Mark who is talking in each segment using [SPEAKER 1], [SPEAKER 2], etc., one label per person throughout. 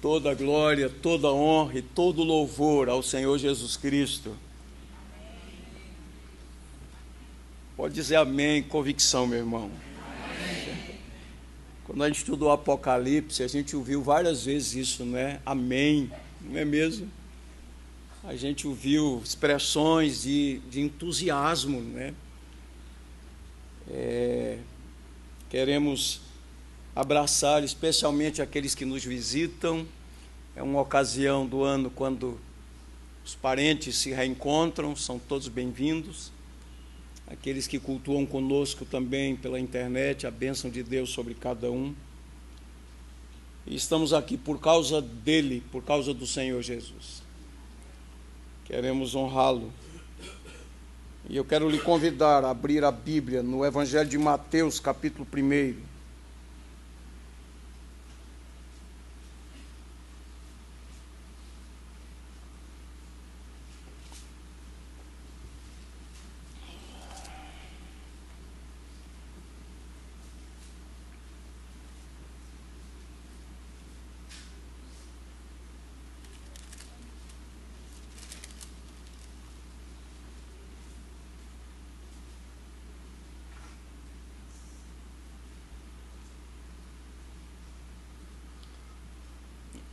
[SPEAKER 1] Toda glória, toda honra e todo louvor ao Senhor Jesus Cristo. Pode dizer amém, convicção, meu irmão. Amém. Quando a gente estudou Apocalipse, a gente ouviu várias vezes isso, né? Amém, não é mesmo? A gente ouviu expressões de entusiasmo, né? Queremos abraçar especialmente aqueles que nos visitam. É uma ocasião do ano quando os parentes se reencontram, são todos bem-vindos. Aqueles que cultuam conosco também pela internet, a bênção de Deus sobre cada um. E estamos aqui por causa dele, por causa do Senhor Jesus. Queremos honrá-lo. E eu quero lhe convidar a abrir a Bíblia no Evangelho de Mateus, capítulo 1.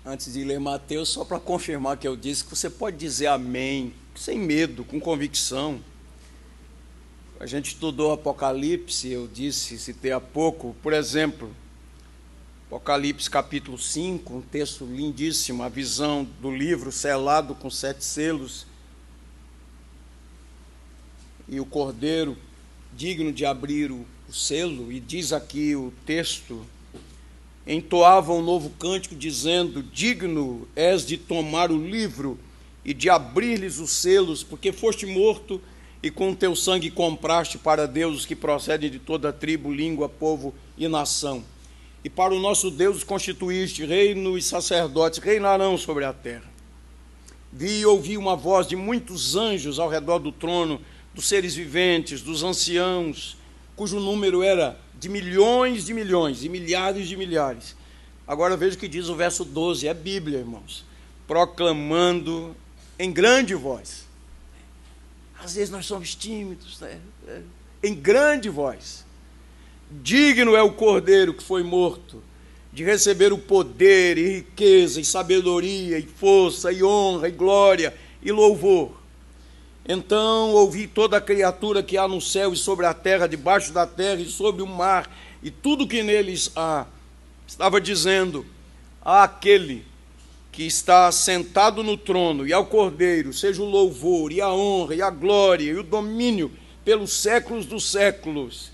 [SPEAKER 1] Antes de ler Mateus, só para confirmar que eu disse, que você pode dizer amém, sem medo, com convicção. A gente estudou Apocalipse, eu disse, citei há pouco, por exemplo, Apocalipse capítulo 5, um texto lindíssimo, a visão do livro selado com 7 selos, e o cordeiro digno de abrir o selo, e diz aqui o texto: entoava um novo cântico, dizendo: digno és de tomar o livro e de abrir-lhes os selos, porque foste morto e com o teu sangue compraste para Deus os que procedem de toda tribo, língua, povo e nação. E para o nosso Deus os constituíste reino e sacerdotes, reinarão sobre a terra. Vi e ouvi uma voz de muitos anjos ao redor do trono, dos seres viventes, dos anciãos, cujo número era de milhões e milhares de milhares. Agora veja o que diz o verso 12, é Bíblia, irmãos. Proclamando em grande voz. Às vezes nós somos tímidos, né? Em grande voz. Digno é o cordeiro que foi morto de receber o poder e riqueza e sabedoria e força e honra e glória e louvor. Então ouvi toda a criatura que há no céu e sobre a terra, debaixo da terra e sobre o mar, e tudo que neles há, estava dizendo àquele que está sentado no trono e ao Cordeiro, seja o louvor e a honra e a glória e o domínio pelos séculos dos séculos.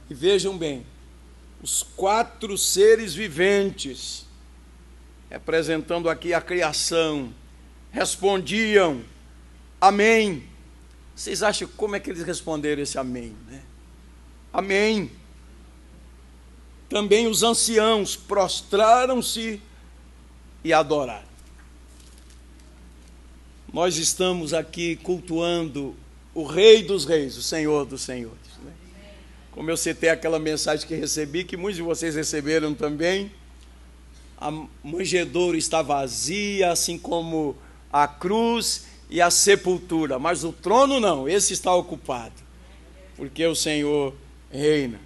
[SPEAKER 1] E vejam bem, os 4 seres viventes, representando aqui a criação, respondiam: amém. Vocês acham como é que eles responderam esse amém, né? Amém. Também os anciãos prostraram-se e adoraram. Nós estamos aqui cultuando o Rei dos Reis, o Senhor dos Senhores, né? Como eu citei aquela mensagem que recebi, que muitos de vocês receberam também, a manjedoura está vazia, assim como a cruz e a sepultura, mas o trono não, esse está ocupado, porque o Senhor reina.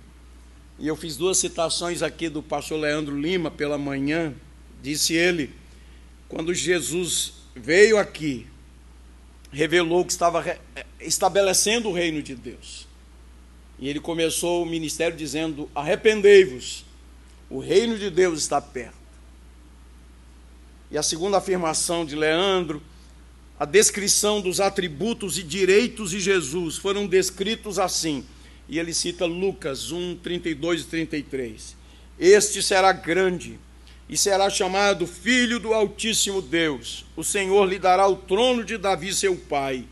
[SPEAKER 1] E eu fiz 2 citações aqui do pastor Leandro Lima pela manhã. Disse ele, quando Jesus veio aqui, revelou que estava estabelecendo o reino de Deus. E ele começou o ministério dizendo: arrependei-vos, o reino de Deus está perto. E a segunda afirmação de Leandro, a descrição dos atributos e direitos de Jesus foram descritos assim, e ele cita Lucas 1, 32 e 33. Este será grande e será chamado Filho do Altíssimo Deus. O Senhor lhe dará o trono de Davi, seu pai.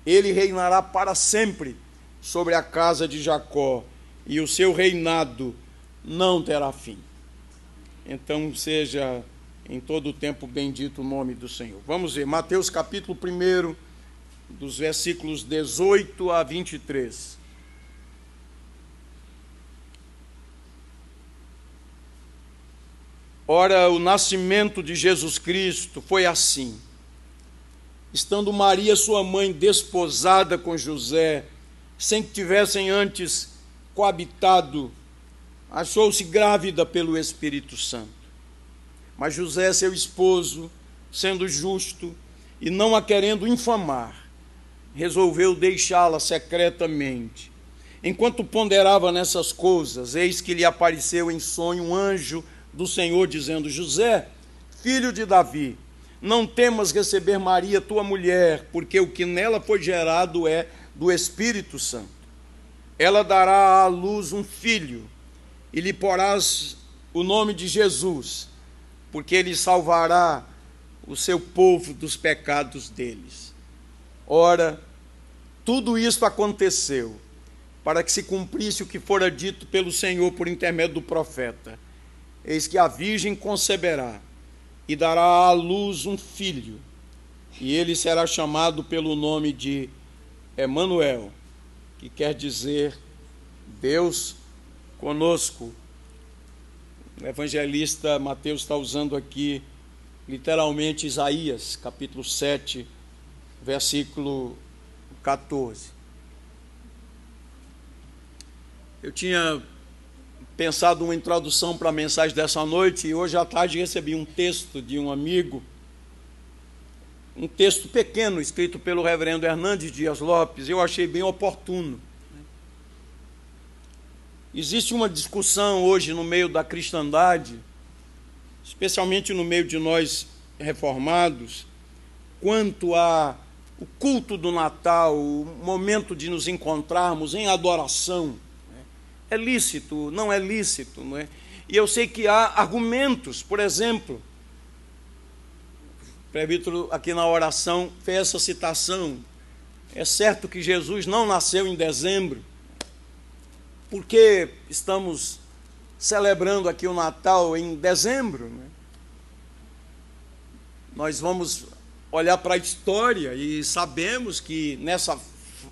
[SPEAKER 1] Ele reinará para sempre sobre a casa de Jacó, e o seu reinado não terá fim. Então seja em todo o tempo bendito o nome do Senhor. Vamos ver, Mateus capítulo 1, dos versículos 18 a 23. Ora, o nascimento de Jesus Cristo foi assim. Estando Maria, sua mãe, desposada com José, sem que tivessem antes coabitado, achou-se grávida pelo Espírito Santo. Mas José, seu esposo, sendo justo e não a querendo infamar, resolveu deixá-la secretamente. Enquanto ponderava nessas coisas, eis que lhe apareceu em sonho um anjo do Senhor, dizendo: José, filho de Davi, não temas receber Maria, tua mulher, porque o que nela foi gerado é do Espírito Santo. Ela dará à luz um filho, e lhe porás o nome de Jesus, porque ele salvará o seu povo dos pecados deles. Ora, tudo isso aconteceu para que se cumprisse o que fora dito pelo Senhor por intermédio do profeta. Eis que a virgem conceberá e dará à luz um filho, e ele será chamado pelo nome de Emanuel, que quer dizer Deus conosco. O evangelista Mateus está usando aqui literalmente Isaías, capítulo 7, versículo 14. Eu tinha pensado uma introdução para a mensagem dessa noite, e hoje à tarde recebi um texto de um amigo, um texto pequeno, escrito pelo reverendo Hernandes Dias Lopes. Eu achei bem oportuno. Existe uma discussão hoje no meio da cristandade, especialmente no meio de nós reformados, quanto ao culto do Natal, o momento de nos encontrarmos em adoração. É lícito, não é lícito, não é? E eu sei que há argumentos. Por exemplo, o presbítero aqui na oração fez essa citação: é certo que Jesus não nasceu em dezembro, porque estamos celebrando aqui o Natal em dezembro, não é? Nós vamos olhar para a história e sabemos que nessa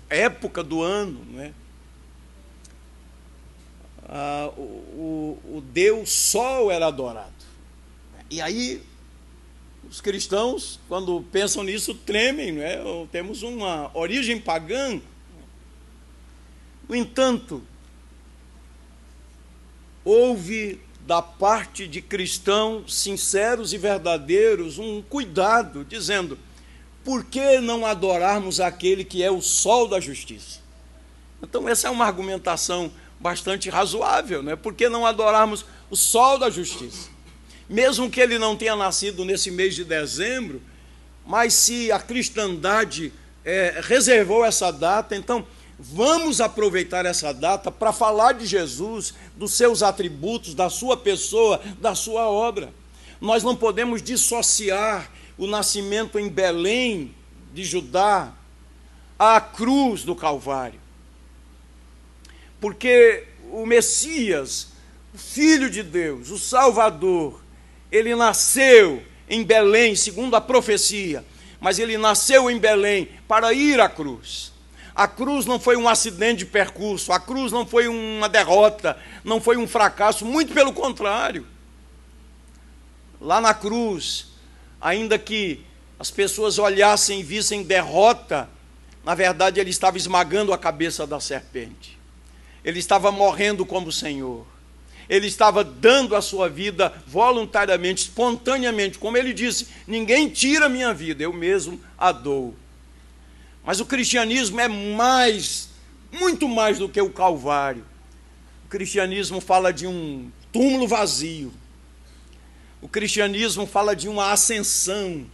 [SPEAKER 1] época do ano, não é? O Deus Sol era adorado. E aí, os cristãos, quando pensam nisso, tremem, não é? Temos uma origem pagã. No entanto, houve da parte de cristãos sinceros e verdadeiros um cuidado, dizendo: por que não adorarmos aquele que é o sol da justiça? Então, essa é uma argumentação bastante razoável, né? Por que não adorarmos o sol da justiça? Mesmo que ele não tenha nascido nesse mês de dezembro, mas se a cristandade reservou essa data, então vamos aproveitar essa data para falar de Jesus, dos seus atributos, da sua pessoa, da sua obra. Nós não podemos dissociar o nascimento em Belém, de Judá, à cruz do Calvário. Porque o Messias, o Filho de Deus, o Salvador, ele nasceu em Belém, segundo a profecia, mas ele nasceu em Belém para ir à cruz. A cruz não foi um acidente de percurso, a cruz não foi uma derrota, não foi um fracasso, muito pelo contrário. Lá na cruz, ainda que as pessoas olhassem e vissem derrota, na verdade ele estava esmagando a cabeça da serpente. Ele estava morrendo como Senhor. Ele estava dando a sua vida voluntariamente, espontaneamente. Como ele disse: ninguém tira a minha vida, eu mesmo a dou. Mas o cristianismo é muito mais do que o Calvário. O cristianismo fala de um túmulo vazio. O cristianismo fala de uma ascensão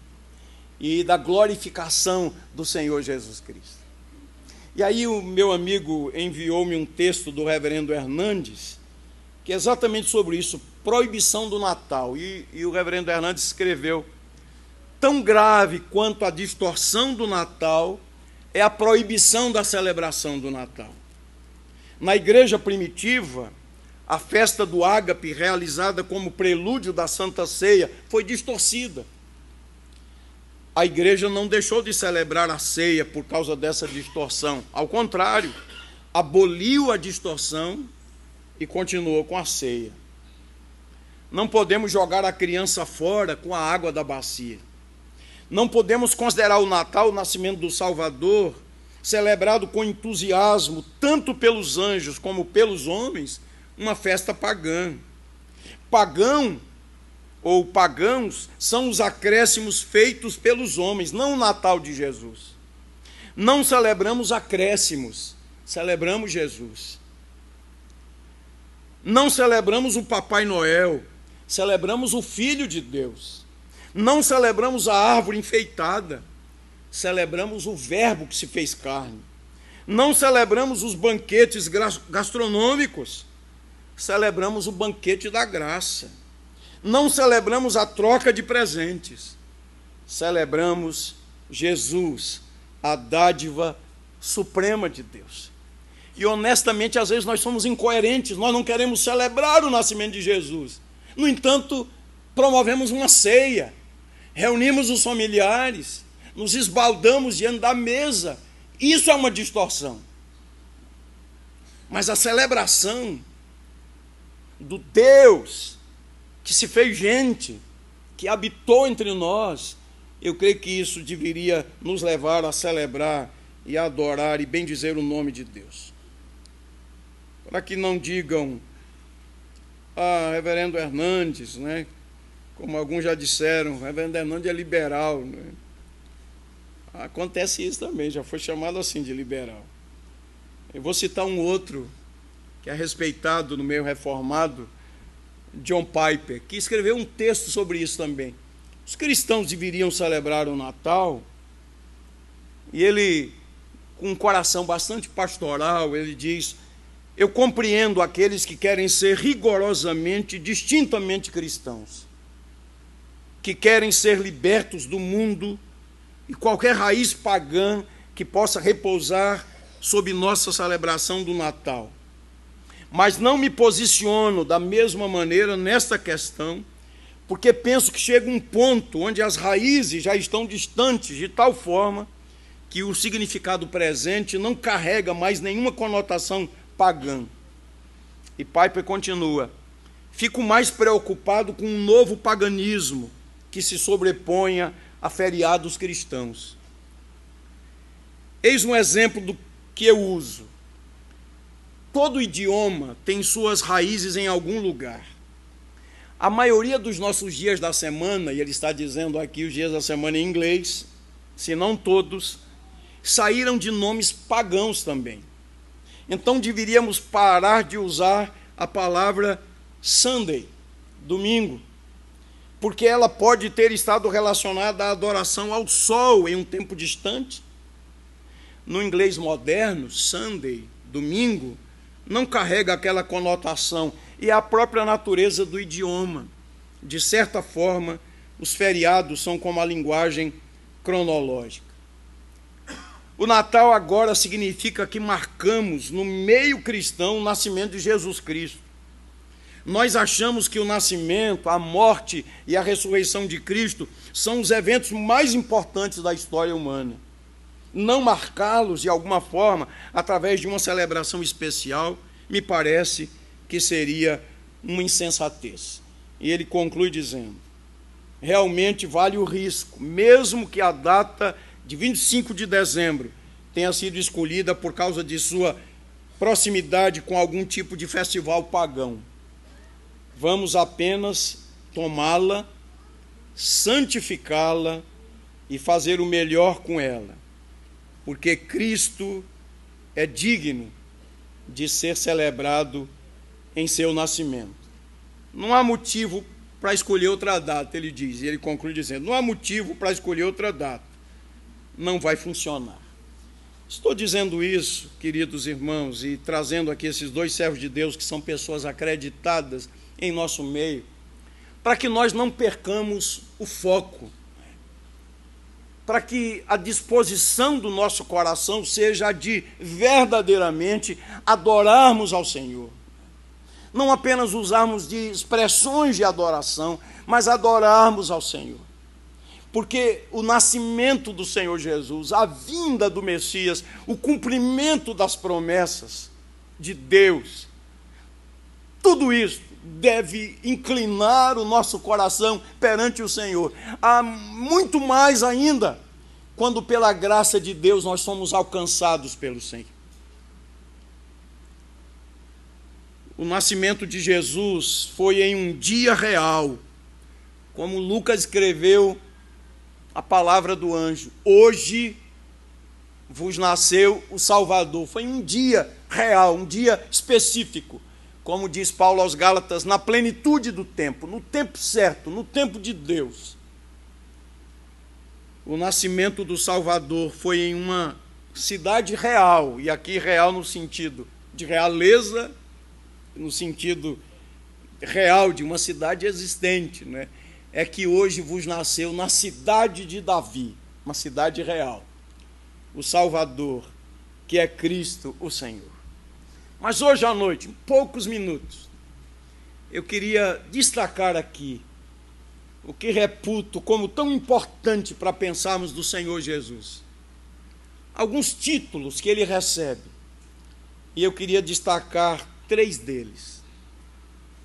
[SPEAKER 1] e da glorificação do Senhor Jesus Cristo. E aí o meu amigo enviou-me um texto do reverendo Hernandes, que é exatamente sobre isso, proibição do Natal. E o reverendo Hernandes escreveu: tão grave quanto a distorção do Natal é a proibição da celebração do Natal. Na igreja primitiva, a festa do ágape, realizada como prelúdio da Santa Ceia, foi distorcida. A igreja não deixou de celebrar a ceia por causa dessa distorção. Ao contrário, aboliu a distorção e continuou com a ceia. Não podemos jogar a criança fora com a água da bacia. Não podemos considerar o Natal, o nascimento do Salvador, celebrado com entusiasmo, tanto pelos anjos como pelos homens, uma festa pagã. Pagão ou pagãos são os acréscimos feitos pelos homens, não o Natal de Jesus. Não celebramos acréscimos, celebramos Jesus. Não celebramos o Papai Noel, celebramos o Filho de Deus. Não celebramos a árvore enfeitada, celebramos o Verbo que se fez carne. Não celebramos os banquetes gastronômicos, celebramos o banquete da graça. Não celebramos a troca de presentes, celebramos Jesus, a dádiva suprema de Deus. E honestamente, às vezes nós somos incoerentes, nós não queremos celebrar o nascimento de Jesus. No entanto, promovemos uma ceia, reunimos os familiares, nos esbaldamos diante da mesa. Isso é uma distorção. Mas a celebração do Deus que se fez gente, que habitou entre nós, eu creio que isso deveria nos levar a celebrar e a adorar e bendizer o nome de Deus. Para que não digam, reverendo Hernandes, né? Como alguns já disseram, reverendo Hernandes é liberal, né? Acontece isso também, já foi chamado assim de liberal. Eu vou citar um outro, que é respeitado no meio reformado, John Piper, que escreveu um texto sobre isso também. Os cristãos deveriam celebrar o Natal, e ele, com um coração bastante pastoral, ele diz: eu compreendo aqueles que querem ser rigorosamente, distintamente cristãos, que querem ser libertos do mundo e qualquer raiz pagã que possa repousar sob nossa celebração do Natal. Mas não me posiciono da mesma maneira nesta questão, porque penso que chega um ponto onde as raízes já estão distantes de tal forma que o significado presente não carrega mais nenhuma conotação pagã. E Piper continua: fico mais preocupado com um novo paganismo que se sobreponha a feriados cristãos. Eis um exemplo do que eu uso. Todo idioma tem suas raízes em algum lugar. A maioria dos nossos dias da semana, e ele está dizendo aqui os dias da semana em inglês, se não todos, saíram de nomes pagãos também. Então deveríamos parar de usar a palavra Sunday, domingo, porque ela pode ter estado relacionada à adoração ao sol em um tempo distante. No inglês moderno, Sunday, domingo, não carrega aquela conotação, e a própria natureza do idioma. De certa forma, os feriados são como a linguagem cronológica. O Natal agora significa que marcamos no meio cristão o nascimento de Jesus Cristo. Nós achamos que o nascimento, a morte e a ressurreição de Cristo são os eventos mais importantes da história humana. Não marcá-los de alguma forma através de uma celebração especial, me parece que seria uma insensatez. E ele conclui dizendo: realmente vale o risco, mesmo que a data de 25 de dezembro tenha sido escolhida por causa de sua proximidade com algum tipo de festival pagão. Vamos apenas tomá-la, santificá-la e fazer o melhor com ela, porque Cristo é digno de ser celebrado em seu nascimento. Não há motivo para escolher outra data, ele diz, e ele conclui dizendo: não há motivo para escolher outra data, não vai funcionar. Estou dizendo isso, queridos irmãos, e trazendo aqui esses dois servos de Deus, que são pessoas acreditadas em nosso meio, para que nós não percamos o foco, para que a disposição do nosso coração seja a de verdadeiramente adorarmos ao Senhor. Não apenas usarmos de expressões de adoração, mas adorarmos ao Senhor. Porque o nascimento do Senhor Jesus, a vinda do Messias, o cumprimento das promessas de Deus, tudo isso deve inclinar o nosso coração perante o Senhor. Há muito mais ainda quando pela graça de Deus nós somos alcançados pelo Senhor. O nascimento de Jesus foi em um dia real, como Lucas escreveu a palavra do anjo: hoje vos nasceu o Salvador. Foi um dia real, um dia específico, como diz Paulo aos Gálatas, na plenitude do tempo, no tempo certo, no tempo de Deus. O nascimento do Salvador foi em uma cidade real, e aqui real no sentido de realeza, no sentido real de uma cidade existente, né? É que hoje vos nasceu na cidade de Davi, uma cidade real, o Salvador, que é Cristo o Senhor. Mas hoje à noite, em poucos minutos, eu queria destacar aqui o que reputo como tão importante para pensarmos do Senhor Jesus. Alguns títulos que ele recebe, e eu queria destacar 3 deles.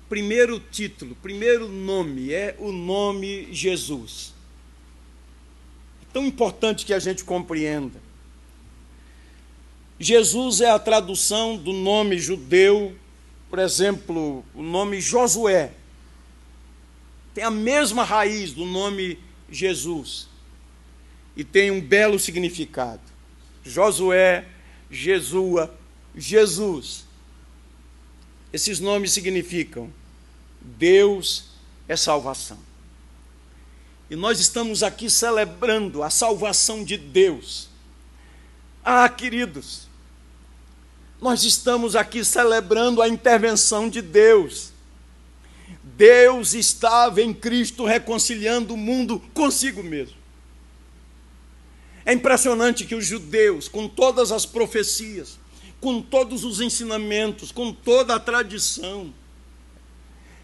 [SPEAKER 1] Primeiro título, primeiro nome, é o nome Jesus. É tão importante que a gente compreenda. Jesus é a tradução do nome judeu, por exemplo, o nome Josué. Tem a mesma raiz do nome Jesus e tem um belo significado. Josué, Jesua, Jesus. Esses nomes significam Deus é salvação. E nós estamos aqui celebrando a salvação de Deus. Ah, queridos, nós estamos aqui celebrando a intervenção de Deus. Deus estava em Cristo reconciliando o mundo consigo mesmo. É impressionante que os judeus, com todas as profecias, com todos os ensinamentos, com toda a tradição,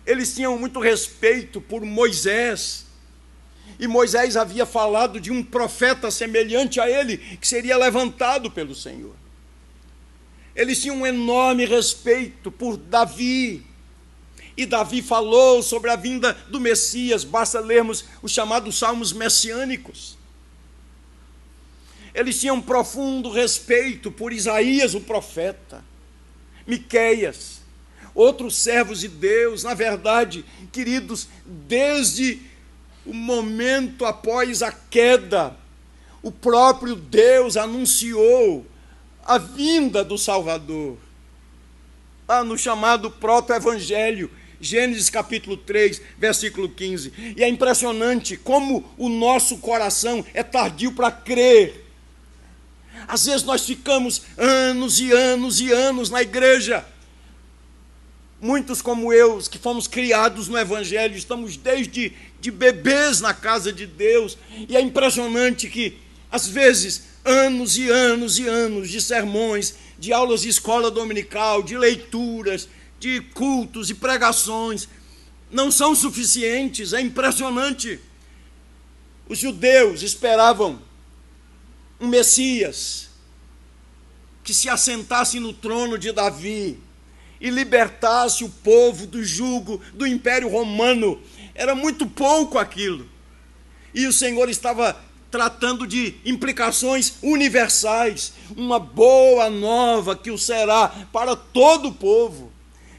[SPEAKER 1] eles tinham muito respeito por Moisés. E Moisés havia falado de um profeta semelhante a ele, que seria levantado pelo Senhor. Eles tinham um enorme respeito por Davi. E Davi falou sobre a vinda do Messias, basta lermos os chamados salmos messiânicos. Eles tinham um profundo respeito por Isaías, o profeta, Miqueias, outros servos de Deus. Na verdade, queridos, desde o momento após a queda, o próprio Deus anunciou a vinda do Salvador. Lá no chamado proto-evangelho, Gênesis capítulo 3, versículo 15. E é impressionante como o nosso coração é tardio para crer. Às vezes nós ficamos anos e anos e anos na igreja. Muitos como eu, que fomos criados no evangelho, estamos desde de bebês na casa de Deus. E é impressionante que, às vezes, anos e anos e anos de sermões, de aulas de escola dominical, de leituras, de cultos e pregações, não são suficientes. É impressionante. Os judeus esperavam um Messias que se assentasse no trono de Davi e libertasse o povo do jugo do Império Romano. Era muito pouco aquilo. E o Senhor estava tratando de implicações universais, uma boa nova que o será para todo o povo.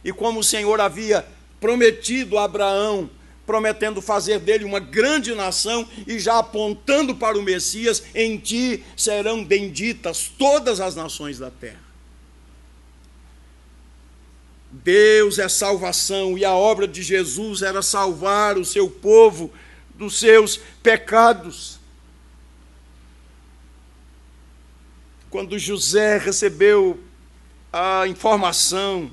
[SPEAKER 1] E como o Senhor havia prometido a Abraão, prometendo fazer dele uma grande nação e já apontando para o Messias, em ti serão benditas todas as nações da terra. Deus é salvação e a obra de Jesus era salvar o seu povo dos seus pecados. Quando José recebeu a informação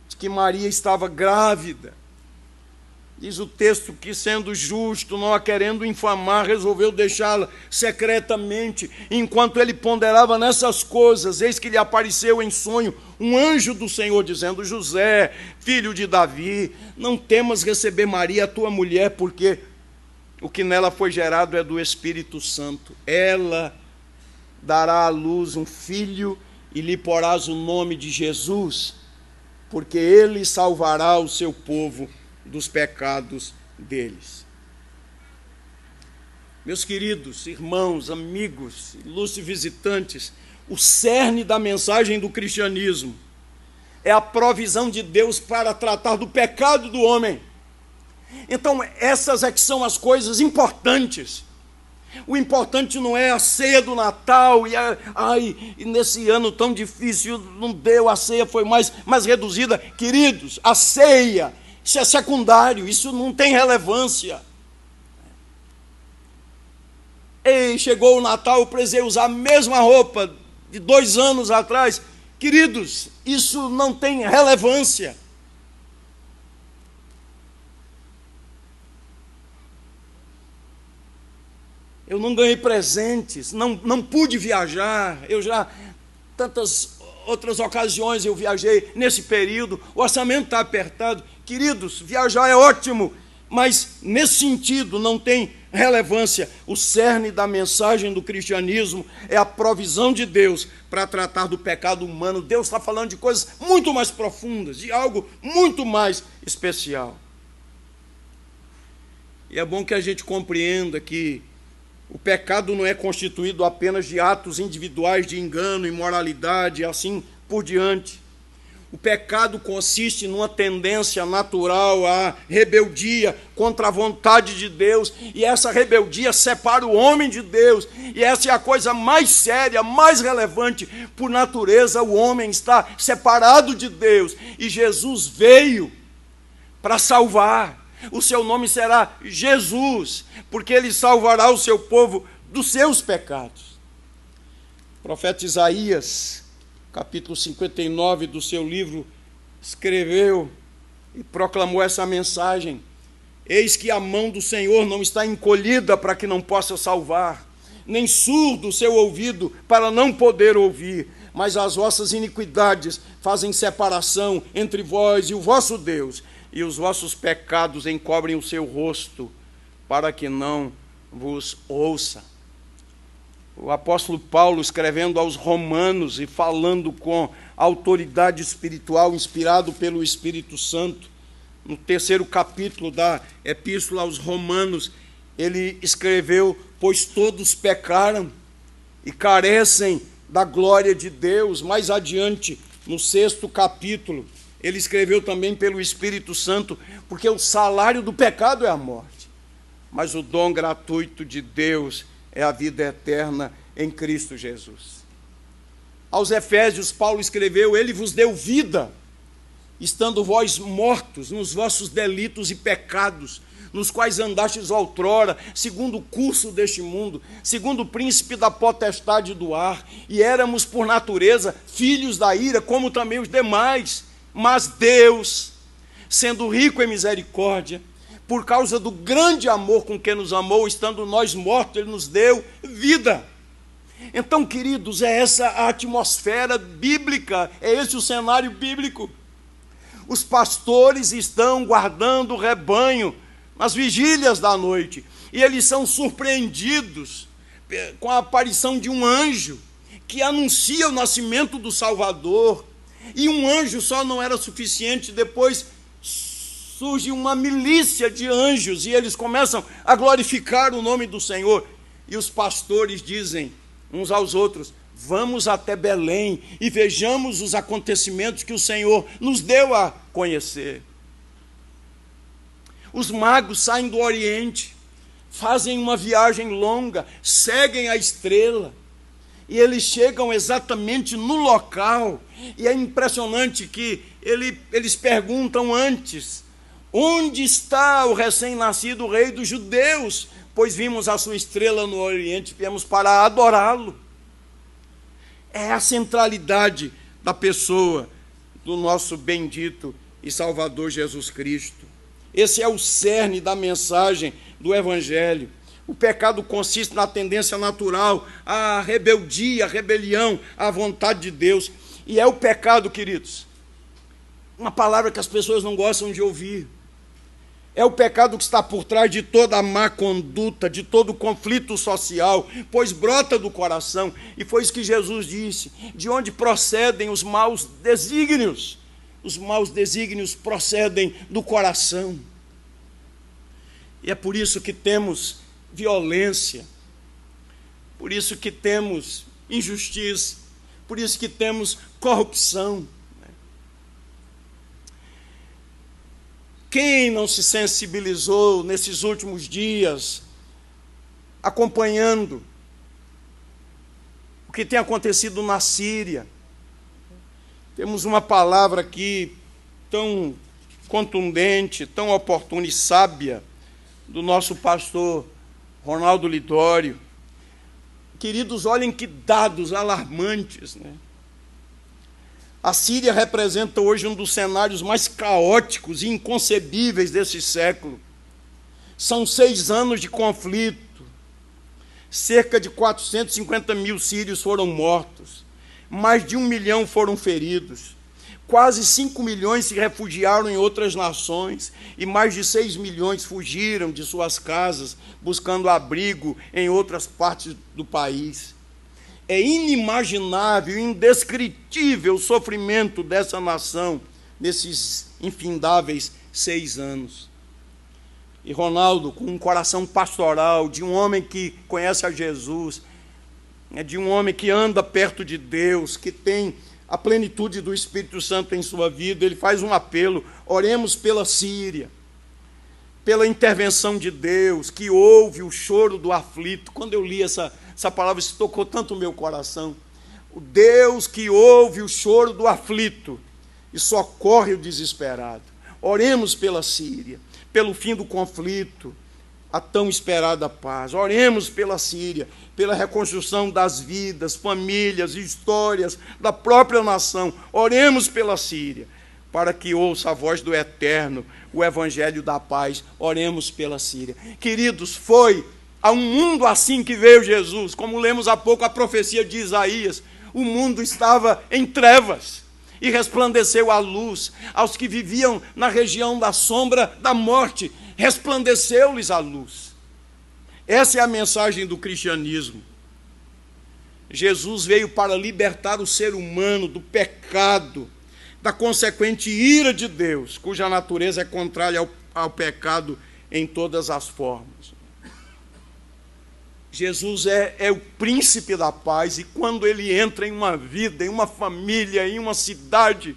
[SPEAKER 1] de que Maria estava grávida, diz o texto que, sendo justo, não a querendo infamar, resolveu deixá-la secretamente. Enquanto ele ponderava nessas coisas, eis que lhe apareceu em sonho um anjo do Senhor, dizendo: José, filho de Davi, não temas receber Maria, a tua mulher, porque o que nela foi gerado é do Espírito Santo. Ela dará à luz um filho e lhe porás o nome de Jesus, porque ele salvará o seu povo dos pecados deles. Meus queridos irmãos, amigos, ilustres visitantes, o cerne da mensagem do cristianismo é a provisão de Deus para tratar do pecado do homem. Então, essas é que são as coisas importantes. O importante não é a ceia do Natal, e nesse ano tão difícil não deu, a ceia foi mais reduzida. Queridos, a ceia, isso é secundário, isso não tem relevância. Ei, chegou o Natal, eu precisei usar a mesma roupa de 2 anos atrás. Queridos, isso não tem relevância. Eu não ganhei presentes, não pude viajar, tantas outras ocasiões eu viajei nesse período, o orçamento está apertado. Queridos, viajar é ótimo, mas nesse sentido não tem relevância. O cerne da mensagem do cristianismo é a provisão de Deus para tratar do pecado humano. Deus está falando de coisas muito mais profundas, de algo muito mais especial. E é bom que a gente compreenda que o pecado não é constituído apenas de atos individuais de engano, imoralidade e assim por diante. O pecado consiste numa tendência natural à rebeldia contra a vontade de Deus, e essa rebeldia separa o homem de Deus, e essa é a coisa mais séria, mais relevante. Por natureza, o homem está separado de Deus, e Jesus veio para salvar. O seu nome será Jesus, porque ele salvará o seu povo dos seus pecados. O profeta Isaías, capítulo 59 do seu livro, escreveu e proclamou essa mensagem: eis que a mão do Senhor não está encolhida para que não possa salvar, nem surdo o seu ouvido para não poder ouvir, mas as vossas iniquidades fazem separação entre vós e o vosso Deus, e os vossos pecados encobrem o seu rosto, para que não vos ouça. O apóstolo Paulo, escrevendo aos Romanos e falando com autoridade espiritual, inspirado pelo Espírito Santo, no 3º capítulo da Epístola aos Romanos, ele escreveu: pois todos pecaram e carecem da glória de Deus. Mais adiante, no 6º capítulo, ele escreveu também pelo Espírito Santo: porque o salário do pecado é a morte, mas o dom gratuito de Deus é a vida eterna em Cristo Jesus. Aos Efésios, Paulo escreveu: ele vos deu vida, estando vós mortos nos vossos delitos e pecados, nos quais andastes outrora, segundo o curso deste mundo, segundo o príncipe da potestade do ar, e éramos por natureza filhos da ira, como também os demais. Mas Deus, sendo rico em misericórdia, por causa do grande amor com que nos amou, estando nós mortos, ele nos deu vida. Então, queridos, é essa a atmosfera bíblica, é esse o cenário bíblico. Os pastores estão guardando o rebanho nas vigílias da noite, e eles são surpreendidos com a aparição de um anjo que anuncia o nascimento do Salvador. E um anjo só não era suficiente, depois surge uma milícia de anjos, e eles começam a glorificar o nome do Senhor. E os pastores dizem uns aos outros: vamos até Belém e vejamos os acontecimentos que o Senhor nos deu a conhecer. Os magos saem do Oriente, fazem uma viagem longa, seguem a estrela, e eles chegam exatamente no local, e é impressionante que eles perguntam antes: onde está o recém-nascido rei dos judeus? Pois vimos a sua estrela no Oriente, viemos para adorá-lo. É a centralidade da pessoa do nosso bendito e Salvador Jesus Cristo. Esse é o cerne da mensagem do Evangelho. O pecado consiste na tendência natural à rebeldia, à rebelião à vontade de Deus. E é o pecado, queridos, uma palavra que as pessoas não gostam de ouvir. É o pecado que está por trás de toda a má conduta, de todo o conflito social, pois brota do coração. E foi isso que Jesus disse: de onde procedem os maus desígnios, os maus desígnios procedem do coração. E é por isso que temos violência, por isso que temos injustiça, por isso que temos corrupção. Quem não se sensibilizou nesses últimos dias, acompanhando o que tem acontecido na Síria? Temos uma palavra aqui tão contundente, tão oportuna e sábia, do nosso pastor Ronaldo Lidório. Queridos, olhem que dados alarmantes, né? A Síria representa hoje um dos cenários mais caóticos e inconcebíveis desse século. São 6 anos de conflito. Cerca de 450 mil sírios foram mortos. Mais de 1 milhão foram feridos. Quase 5 milhões se refugiaram em outras nações e mais de 6 milhões fugiram de suas casas, buscando abrigo em outras partes do país. É inimaginável, indescritível o sofrimento dessa nação nesses infindáveis 6 anos. E Ronaldo, com um coração pastoral, de um homem que conhece a Jesus, de um homem que anda perto de Deus, que tem a plenitude do Espírito Santo em sua vida, ele faz um apelo: oremos pela Síria, pela intervenção de Deus, que ouve o choro do aflito. Quando eu li essa palavra, isso tocou tanto o meu coração. O Deus que ouve o choro do aflito e socorre o desesperado. Oremos pela Síria, pelo fim do conflito, a tão esperada paz. Oremos pela Síria, pela reconstrução das vidas, famílias, histórias da própria nação. Oremos pela Síria, para que ouça a voz do Eterno, o Evangelho da paz. Oremos pela Síria. Queridos, foi a um mundo assim que veio Jesus. Como lemos há pouco a profecia de Isaías, o mundo estava em trevas e resplandeceu a luz. Aos que viviam na região da sombra da morte, resplandeceu-lhes a luz. Essa é a mensagem do cristianismo. Jesus veio para libertar o ser humano do pecado, da consequente ira de Deus, cuja natureza é contrária ao pecado em todas as formas. Jesus é o príncipe da paz, e quando ele entra em uma vida, em uma família, em uma cidade,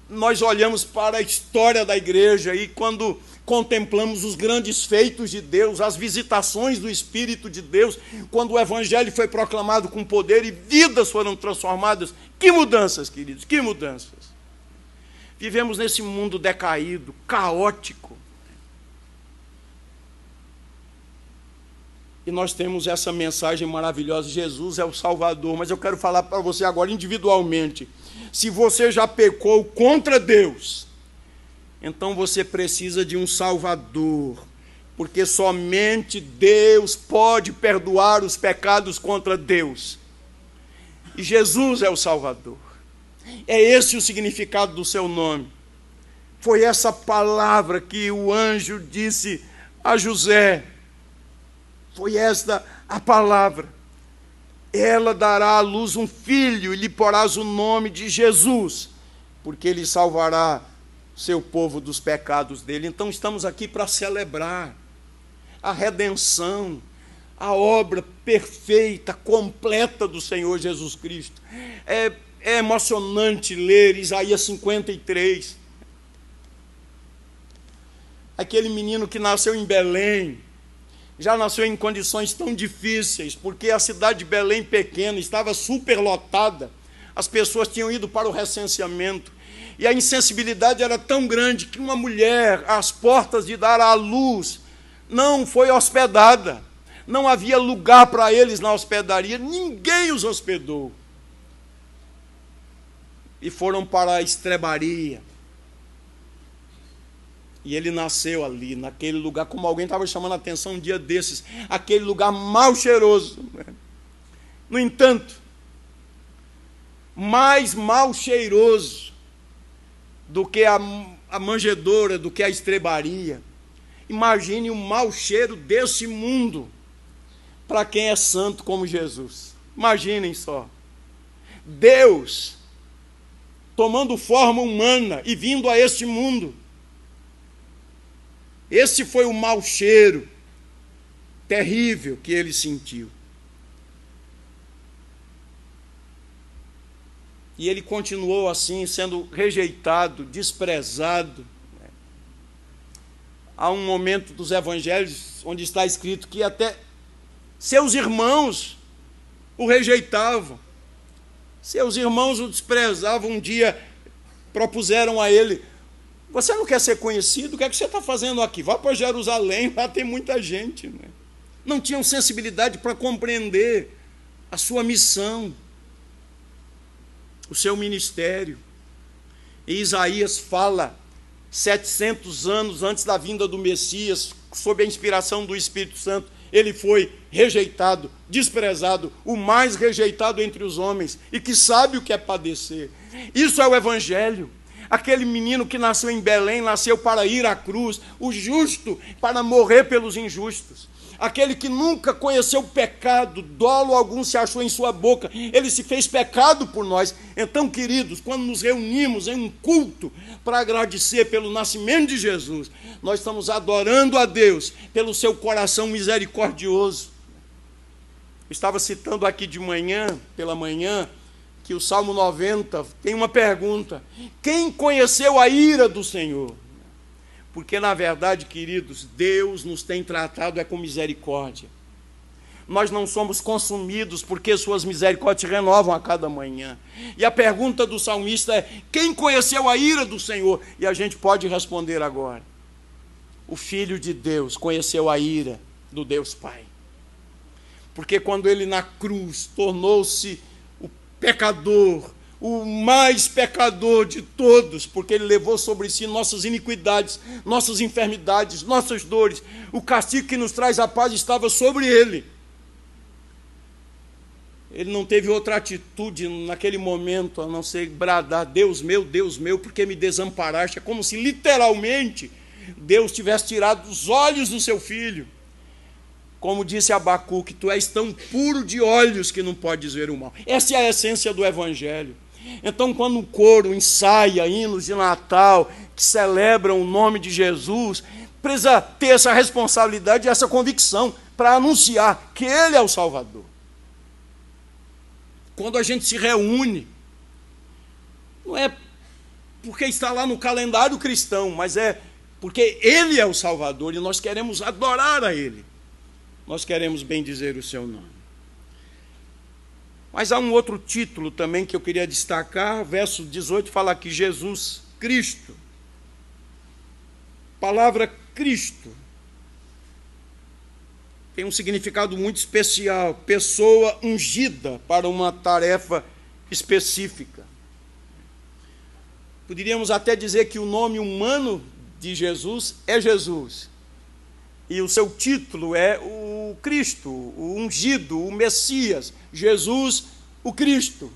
[SPEAKER 1] nós olhamos para a história da igreja e quando contemplamos os grandes feitos de Deus, as visitações do Espírito de Deus, quando o Evangelho foi proclamado com poder e vidas foram transformadas. Que mudanças, queridos, que mudanças! Vivemos nesse mundo decaído, caótico. E nós temos essa mensagem maravilhosa: Jesus é o Salvador. Mas eu quero falar para você agora individualmente. Se você já pecou contra Deus, então você precisa de um Salvador, porque somente Deus pode perdoar os pecados contra Deus. E Jesus é o Salvador. É esse o significado do seu nome. Foi essa palavra que o anjo disse a José. Foi esta a palavra: ela dará à luz um filho e lhe porás o nome de Jesus, porque ele salvará seu povo dos pecados dele. Então estamos aqui para celebrar a redenção, a obra perfeita, completa do Senhor Jesus Cristo. É emocionante ler Isaías 53. Aquele menino que nasceu em Belém, já nasceu em condições tão difíceis, porque a cidade de Belém pequena estava superlotada, as pessoas tinham ido para o recenseamento, e a insensibilidade era tão grande que uma mulher, às portas de dar à luz, não foi hospedada, não havia lugar para eles na hospedaria, ninguém os hospedou, e foram para a estrebaria. E ele nasceu ali, naquele lugar, como alguém estava chamando a atenção um dia desses, aquele lugar mal cheiroso. No entanto, mais mal cheiroso do que a manjedoura, do que a estrebaria. Imagine o mau cheiro desse mundo para quem é santo como Jesus. Imaginem só. Deus tomando forma humana e vindo a este mundo. Esse foi o mau cheiro terrível que ele sentiu. E ele continuou assim, sendo rejeitado, desprezado. Há um momento dos evangelhos onde está escrito que até seus irmãos o rejeitavam. Seus irmãos o desprezavam. Um dia propuseram a ele: você não quer ser conhecido? O que é que você está fazendo aqui? Vá para Jerusalém, lá tem muita gente. Não tinham sensibilidade para compreender a sua missão, o seu ministério. E Isaías fala, 700 anos antes da vinda do Messias, sob a inspiração do Espírito Santo, ele foi rejeitado, desprezado, o mais rejeitado entre os homens, e que sabe o que é padecer. Isso é o Evangelho. Aquele menino que nasceu em Belém, nasceu para ir à cruz, o justo para morrer pelos injustos. Aquele que nunca conheceu pecado, dolo algum se achou em sua boca, ele se fez pecado por nós. Então, queridos, quando nos reunimos em um culto para agradecer pelo nascimento de Jesus, nós estamos adorando a Deus pelo seu coração misericordioso. Eu estava citando aqui de manhã, pela manhã, que o Salmo 90 tem uma pergunta: quem conheceu a ira do Senhor? Porque, na verdade, queridos, Deus nos tem tratado com misericórdia. Nós não somos consumidos porque suas misericórdias se renovam a cada manhã. E a pergunta do salmista é: quem conheceu a ira do Senhor? E a gente pode responder agora: o Filho de Deus conheceu a ira do Deus Pai. Porque quando ele na cruz tornou-se o pecador, o mais pecador de todos, porque ele levou sobre si nossas iniquidades, nossas enfermidades, nossas dores, o castigo que nos traz a paz estava sobre ele. Ele não teve outra atitude naquele momento a não ser bradar: Deus meu, por que me desamparaste? É como se literalmente Deus tivesse tirado os olhos do seu filho. Como disse Abacuque: tu és tão puro de olhos que não podes ver o mal. Essa é a essência do Evangelho. Então, quando o coro ensaia hinos de Natal que celebram o nome de Jesus, precisa ter essa responsabilidade e essa convicção para anunciar que Ele é o Salvador. Quando a gente se reúne, não é porque está lá no calendário cristão, mas é porque Ele é o Salvador e nós queremos adorar a Ele. Nós queremos bendizer o seu nome. Mas há um outro título também que eu queria destacar. Verso 18 fala que Jesus Cristo. A palavra Cristo tem um significado muito especial. Pessoa ungida para uma tarefa específica. Poderíamos até dizer que o nome humano de Jesus é Jesus. E o seu título é o Cristo, o ungido, o Messias. Jesus, o Cristo.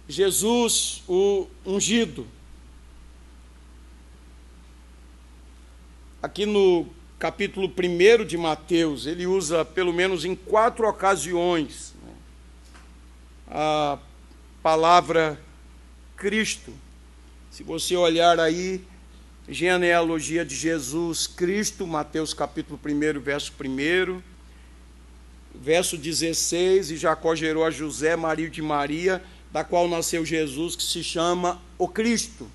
[SPEAKER 1] Jesus, o ungido. Aqui no capítulo 1 de Mateus, ele usa pelo menos em 4 ocasiões a palavra Cristo. Se você olhar aí, genealogia de Jesus Cristo, Mateus capítulo 1, verso 1, verso 16, e Jacó gerou a José, marido de Maria, da qual nasceu Jesus, que se chama o Cristo,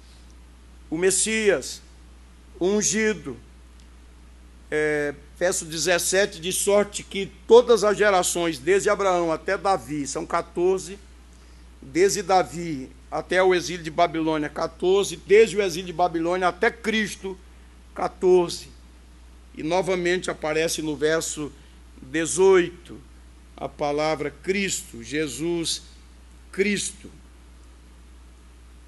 [SPEAKER 1] o Messias, o ungido. Verso 17, de sorte que todas as gerações, desde Abraão até Davi, são 14, desde Davi até o exílio de Babilônia, 14, desde o exílio de Babilônia até Cristo, 14. E novamente aparece no verso 18 a palavra Cristo, Jesus Cristo.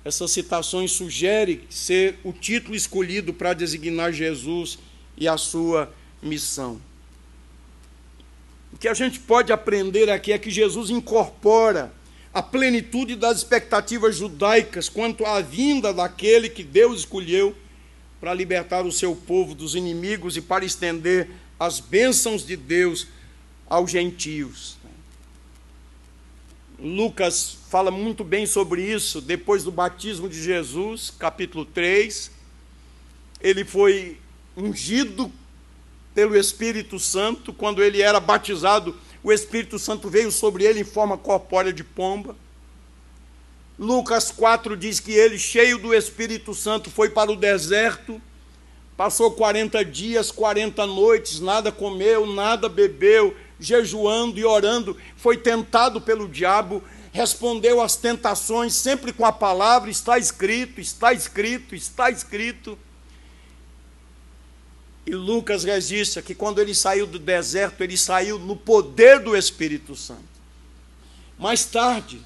[SPEAKER 1] Essas citações sugerem ser o título escolhido para designar Jesus e a sua missão. O que a gente pode aprender aqui é que Jesus incorpora a plenitude das expectativas judaicas quanto à vinda daquele que Deus escolheu para libertar o seu povo dos inimigos e para estender as bênçãos de Deus aos gentios. Lucas fala muito bem sobre isso, depois do batismo de Jesus, capítulo 3. Ele foi ungido pelo Espírito Santo. Quando ele era batizado, o Espírito Santo veio sobre ele em forma corpórea de pomba. Lucas 4 diz que ele, cheio do Espírito Santo, foi para o deserto, passou 40 dias, 40 noites, nada comeu, nada bebeu, jejuando e orando, foi tentado pelo diabo, respondeu às tentações sempre com a palavra: está escrito, está escrito, está escrito. E Lucas registra que quando ele saiu do deserto, ele saiu no poder do Espírito Santo. Mais tarde,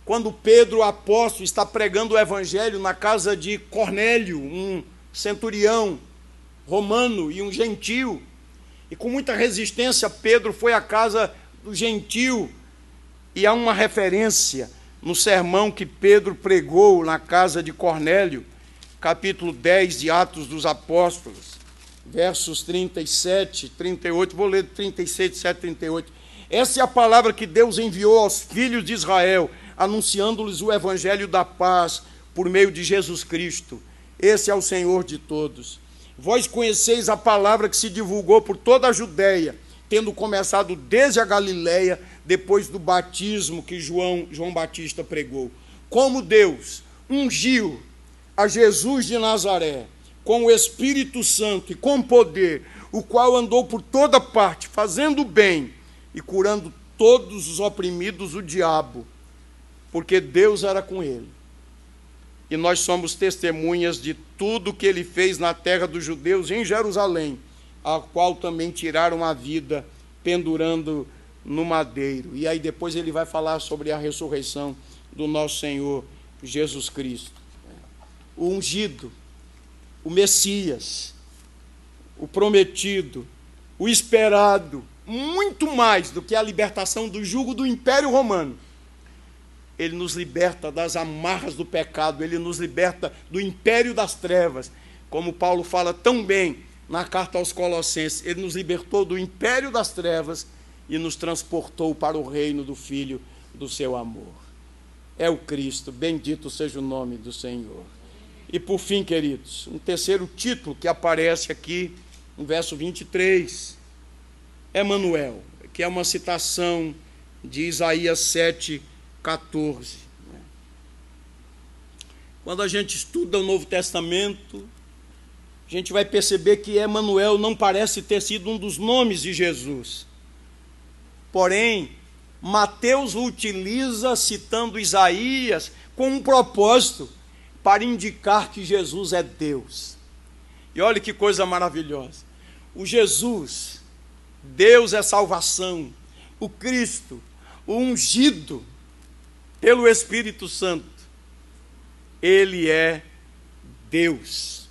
[SPEAKER 1] quando Pedro, o apóstolo, está pregando o evangelho na casa de Cornélio, um centurião romano e um gentio, e com muita resistência Pedro foi à casa do gentio, e há uma referência no sermão que Pedro pregou na casa de Cornélio, capítulo 10 de Atos dos Apóstolos, versos 37, 38, vou ler 36, 37, 38. Essa é a palavra que Deus enviou aos filhos de Israel, anunciando-lhes o evangelho da paz por meio de Jesus Cristo. Esse é o Senhor de todos. Vós conheceis a palavra que se divulgou por toda a Judéia, tendo começado desde a Galiléia, depois do batismo que João Batista pregou. Como Deus ungiu a Jesus de Nazaré com o Espírito Santo e com poder, o qual andou por toda parte, fazendo bem e curando todos os oprimidos do diabo, porque Deus era com ele. E nós somos testemunhas de tudo que ele fez na terra dos judeus, em Jerusalém, a qual também tiraram a vida, pendurando no madeiro. E aí depois ele vai falar sobre a ressurreição do nosso Senhor Jesus Cristo. O ungido, o Messias, o prometido, o esperado, muito mais do que a libertação do jugo do Império Romano. Ele nos liberta das amarras do pecado, ele nos liberta do império das trevas, como Paulo fala tão bem na carta aos Colossenses. Ele nos libertou do império das trevas e nos transportou para o reino do Filho do seu amor. É o Cristo, bendito seja o nome do Senhor. E por fim, queridos, um terceiro título que aparece aqui no verso 23, Emanuel, que é uma citação de Isaías 7, 14. Quando a gente estuda o Novo Testamento, a gente vai perceber que Emanuel não parece ter sido um dos nomes de Jesus. Porém, Mateus o utiliza citando Isaías com um propósito para indicar que Jesus é Deus. E olha que coisa maravilhosa. O Jesus, Deus é salvação, o Cristo, o ungido pelo Espírito Santo, ele é Deus.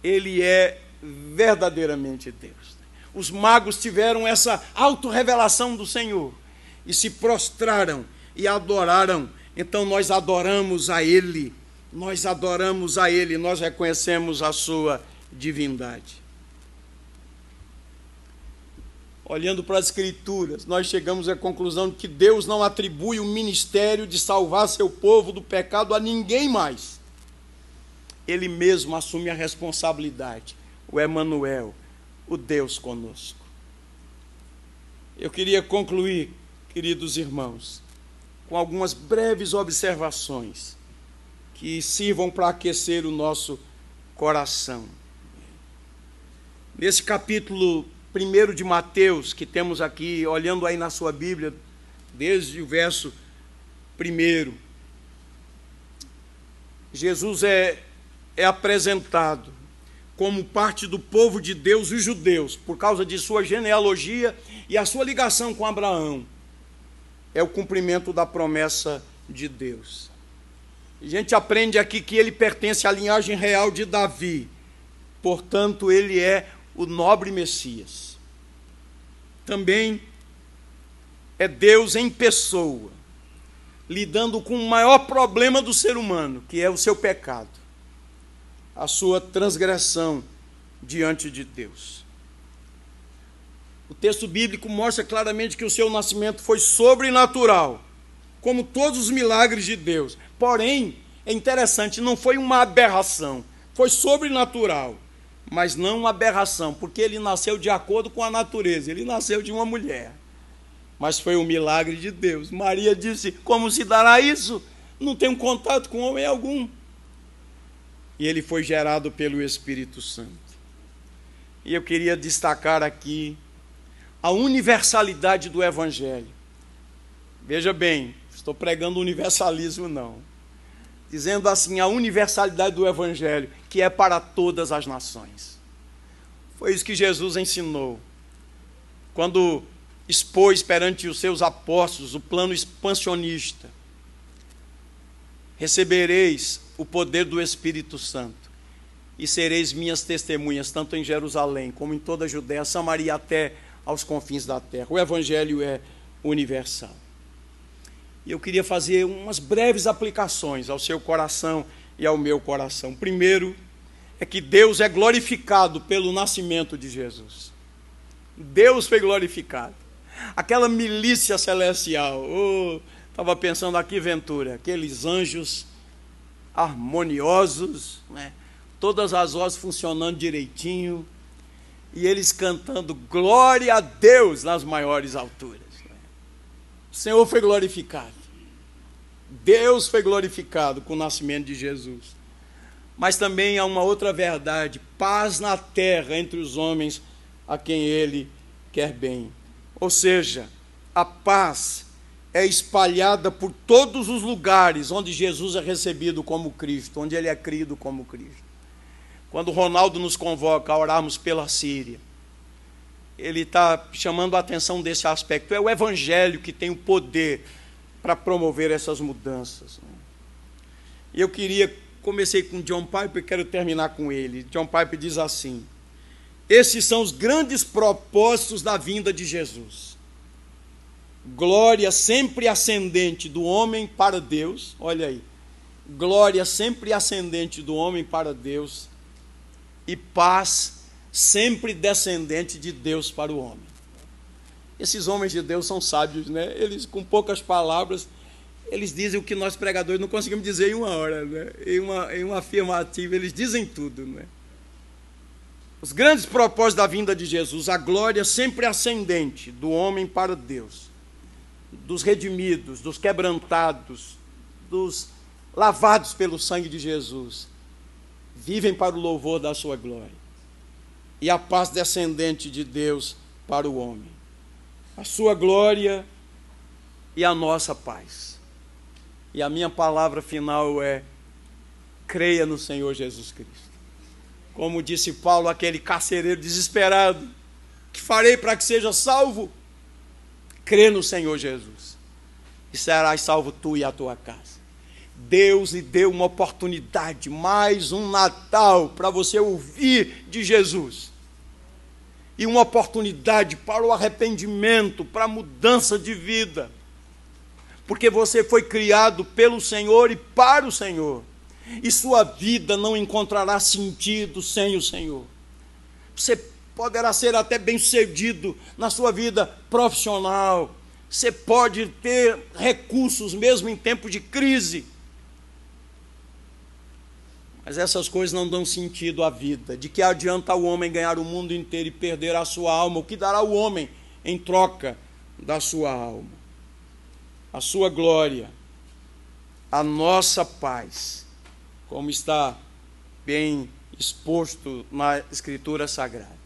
[SPEAKER 1] Ele é verdadeiramente Deus. Os magos tiveram essa autorrevelação do Senhor e se prostraram e adoraram. Então nós adoramos a Ele, nós adoramos a Ele, nós reconhecemos a sua divindade. Olhando para as Escrituras, nós chegamos à conclusão de que Deus não atribui o ministério de salvar seu povo do pecado a ninguém mais. Ele mesmo assume a responsabilidade, o Emanuel, o Deus conosco. Eu queria concluir, queridos irmãos, com algumas breves observações que sirvam para aquecer o nosso coração. Nesse capítulo 1 de Mateus, que temos aqui, olhando aí na sua Bíblia, desde o verso 1, Jesus é apresentado como parte do povo de Deus, os judeus, por causa de sua genealogia e a sua ligação com Abraão. É o cumprimento da promessa de Deus. A gente aprende aqui que ele pertence à linhagem real de Davi, portanto, ele é o nobre Messias. Também é Deus em pessoa, lidando com o maior problema do ser humano, que é o seu pecado, a sua transgressão diante de Deus. O texto bíblico mostra claramente que o seu nascimento foi sobrenatural, como todos os milagres de Deus. Porém, é interessante, não foi uma aberração, foi sobrenatural, mas não uma aberração, porque ele nasceu de acordo com a natureza, ele nasceu de uma mulher. Mas foi um milagre de Deus. Maria disse: como se dará isso? Não tenho contato com homem algum. E ele foi gerado pelo Espírito Santo. E eu queria destacar aqui a universalidade do Evangelho. Veja bem, estou pregando universalismo não. Dizendo assim, a universalidade do Evangelho, que é para todas as nações. Foi isso que Jesus ensinou. Quando expôs perante os seus apóstolos o plano expansionista. Recebereis o poder do Espírito Santo e sereis minhas testemunhas, tanto em Jerusalém, como em toda a Judéia, Samaria, até aos confins da terra. O Evangelho é universal. E eu queria fazer umas breves aplicações ao seu coração e ao meu coração. Primeiro, é que Deus é glorificado pelo nascimento de Jesus. Deus foi glorificado. Aquela milícia celestial, estava pensando aqui, Ventura, aqueles anjos harmoniosos, né? Todas as vozes funcionando direitinho, e eles cantando glória a Deus nas maiores alturas. Né? O Senhor foi glorificado. Deus foi glorificado com o nascimento de Jesus. Mas também há uma outra verdade: paz na terra entre os homens a quem Ele quer bem. Ou seja, a paz é espalhada por todos os lugares onde Jesus é recebido como Cristo, onde Ele é crido como Cristo. Quando o Ronaldo nos convoca a orarmos pela Síria, ele está chamando a atenção desse aspecto. É o Evangelho que tem o poder para promover essas mudanças. E eu comecei com John Piper, quero terminar com ele. John Piper diz assim: esses são os grandes propósitos da vinda de Jesus. Glória sempre ascendente do homem para Deus. Olha aí. Glória sempre ascendente do homem para Deus. E paz sempre descendente de Deus para o homem. Esses homens de Deus são sábios, né? Eles, com poucas palavras, eles dizem o que nós pregadores não conseguimos dizer em uma hora, né? Em uma afirmativa, eles dizem tudo, né? Os grandes propósitos da vinda de Jesus: a glória sempre ascendente do homem para Deus, dos redimidos, dos quebrantados, dos lavados pelo sangue de Jesus, vivem para o louvor da sua glória. E a paz descendente de Deus para o homem. A sua glória e a nossa paz. E a minha palavra final é: creia no Senhor Jesus Cristo. Como disse Paulo, aquele carcereiro desesperado: que farei para que seja salvo? Crê no Senhor Jesus, e serás salvo tu e a tua casa. Deus lhe deu uma oportunidade, mais um Natal, para você ouvir de Jesus. E uma oportunidade para o arrependimento, para a mudança de vida. Porque você foi criado pelo Senhor e para o Senhor. E sua vida não encontrará sentido sem o Senhor. Você poderá ser até bem-sucedido na sua vida profissional. Você pode ter recursos mesmo em tempo de crise. Mas essas coisas não dão sentido à vida. De que adianta o homem ganhar o mundo inteiro e perder a sua alma? O que dará o homem em troca da sua alma? A sua glória, a nossa paz, como está bem exposto na Escritura Sagrada.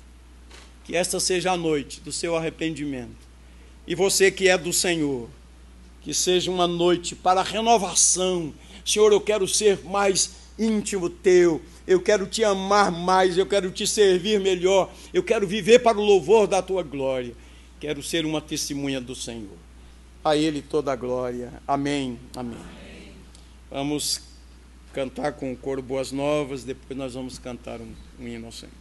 [SPEAKER 1] Que esta seja a noite do seu arrependimento. E você que é do Senhor, que seja uma noite para a renovação. Senhor, eu quero ser mais íntimo teu, eu quero te amar mais, eu quero te servir melhor, eu quero viver para o louvor da tua glória, quero ser uma testemunha do Senhor. A Ele toda a glória. Amém. Amém. Vamos cantar com o coro Boas Novas, depois nós vamos cantar um hino ao Senhor.